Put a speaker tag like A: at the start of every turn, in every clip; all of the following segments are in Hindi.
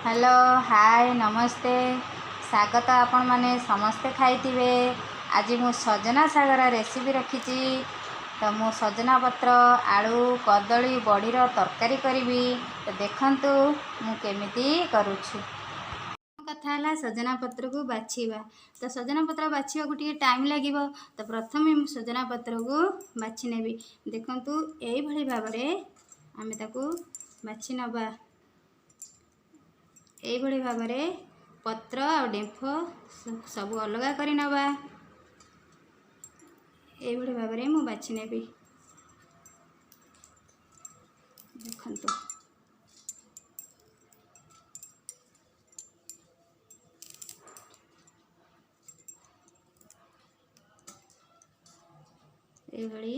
A: हेलो हाय नमस्ते स्वागत आपण मैंने समस्ते खाइथिबे। आज मु सजना सागर रेसिपी रखी तो मु सजना पत्र आलू कदली बड़ीर तरकारी करी तो देखंतु मु केमिति करूछु। कथा है सजना पत्र को बाछिबा तो सजना पत्र बाछिबा को टाइम लगिबो तो प्रथम सजना पत्र को बाछि नेबी। देखंतु एई भली भाबरे आमे ताकू बाछि नबा। एभली भाबरे पत्र और डेंफ सब अलग करी नबा। एभली भाबरे मु बाछि नेबी। देखंतु एभली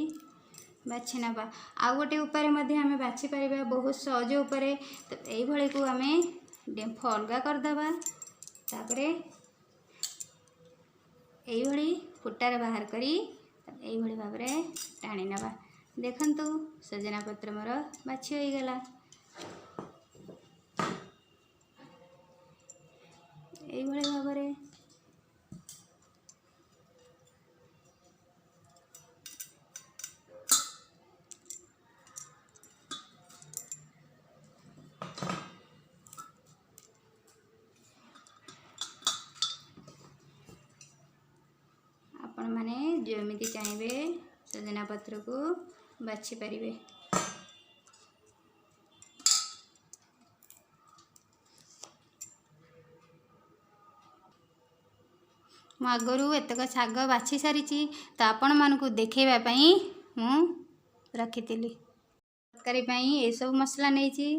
A: बाछि नबा। आ गोटे ऊपर मध्ये हमें बाछि परिबा बहुत सहज ऊपर। तो एभली को हमें डेंफ अलगा करदबा। तापरे एभली फुटार बाहर करी एभली भाबरे टाणी नबा। देखंतु सजना पत्र मोर बाछि होई गेला। एभली भाबरे आपण माने जेमिति चाहिए सजना पत्र को बाछि परिबे। मु आगरू एतक शाग बाछि सारी तो आपण मानकु देखैबा पई मु रखितिली। तरकारी पई ए सब मसला नेछि।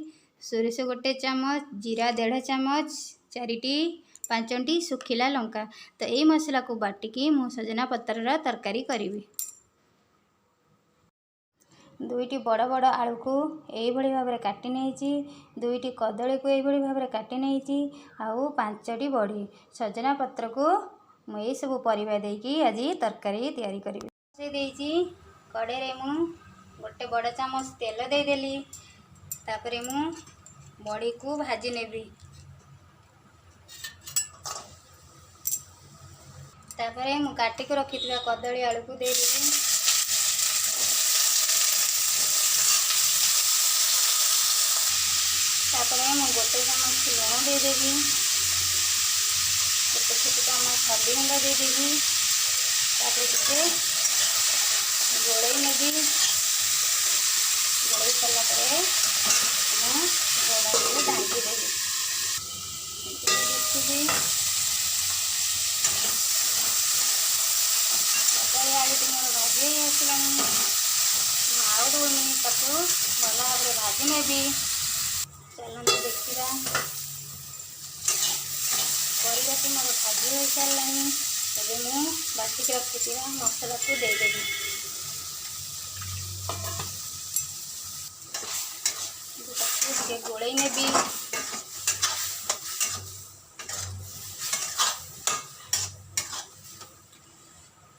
A: सोरिष गोटे चामच, जीरा 1.5 चामच, 4टी 5टी सुखिला लंका। तो यही मसला को बाटिकी मु सजना पत्रर तरकारी करी। 2टी बड़ बड़ आलू को यही भाव में काटी नहीं। 2टी कदली को यही भाव में काटी नहीं। आउ 5टी बड़ी सजना पत्र को मुझे सब परिवा देकी आज तरकारी तैयारी करी। कड़े रे मु गोटे बड़ चामच तेल देदेली। तापरे मु बड़ी को भाजी नेबी। तापरे मु काटिक रखिथिबा कदली आलू को देदेबी। तापरे मु गोटे चामच लुण देदेबी। गोटे छोटे चामच हल्दी गुंड देदेबी। तापरे टिके गोड़े नेबी। गोड़े सारा पर मु गोड़ा को ढांकी देबी। देखिबी भाजी आसलानी। आउ 2 मिनट ताकू भल भाव में भाजी नेबी। चलते देखा परिवाटी मोर भाजी हो सारानी। तबे मु बाटिक रखी मसला को देदेबी। गोड़े नेबी।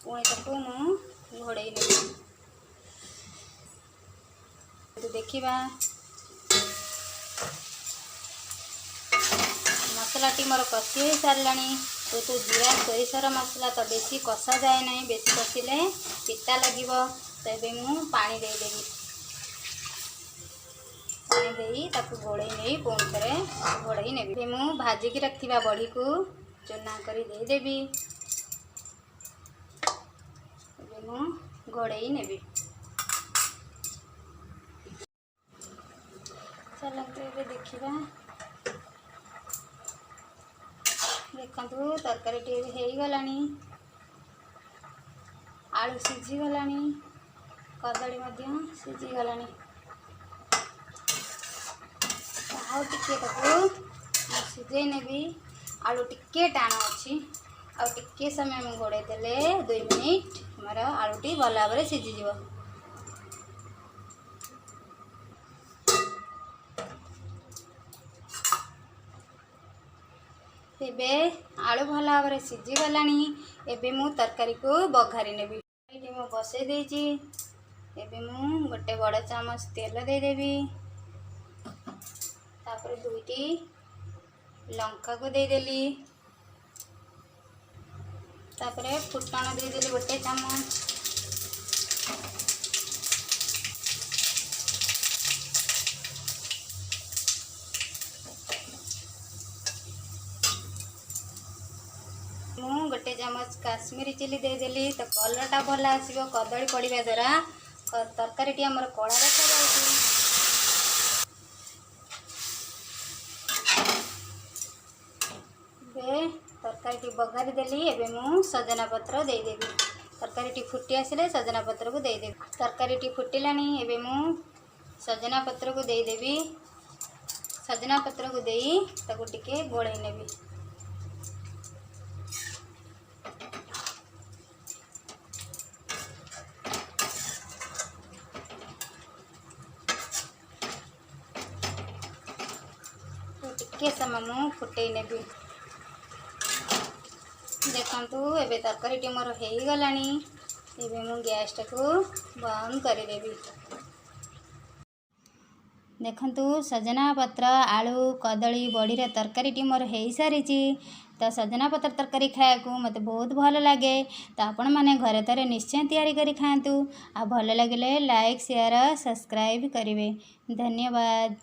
A: पुणी ताकू मु घोड़े नेबी। देखा मसलाटी मोर कषि हो सारानी। तो जीरा सोरिषर मसला तो बेसी कषा जाए ना। बेसी कषिले पिता लगे। तबे मु पानी देदेबी। पानी देई ताकू घोड़े नहीं पुणी थे घोड़े नेबी। मु भाजिक रखा बड़ी को चूना करी देदेबी। मु घोड़े नेबी। चलते ये देखा देखु तरकारी टी हो गलानी। आलू सीझी गलानी। कदली सीझी गलानी। आउ टिके सीझे नेबी। आलू टिके टाण अच्छी। आउ टिके समय मु घोड़े देले 2 मिनिट मोर आलूटी भल भाव में सीझीज। तेबे आलू भल भाव में सीझी गलानी। एबे मु तरकारी को बघारी नेबी। ये मु बसई देजी। एबे मु गोटे बड़ चामच तेल देदेबी। तापर 2टी लंका को देदेली तापरे फुटण देदेली 1 चामच मु 1 चामच काश्मीरी चिली देदेली तो कलरटा भल आसो कदली पड़ा द्वारा तरकारी आमर कला देखा जाए। तरकारी बगारी देली एबे मु सजना पत्र देदेवी तरकारी फुटी आसिले सजना पत्र को देदेवी तरकारी फुटिलानी एबे मु सजना पत्र को देदेवी सजना पत्र को देई ताको टिके गोळै नेबी टिके समय मु फुटै नेबी देखंतु एबे तरकारी मोर हो गलानी एबे मु गैस टाको बंद करदेवी। देखंतु सजना पत्र आलू कदली बड़ीर तरकारी मोर हो सारी तो सजना पत्र तरकारी खाया को मते बहुत भल लगे तो आपण माने घरे थरे निश्चय तैयारी करी खातु आ भल लगे लाइक शेयर सब्सक्राइब करेंगे। धन्यवाद।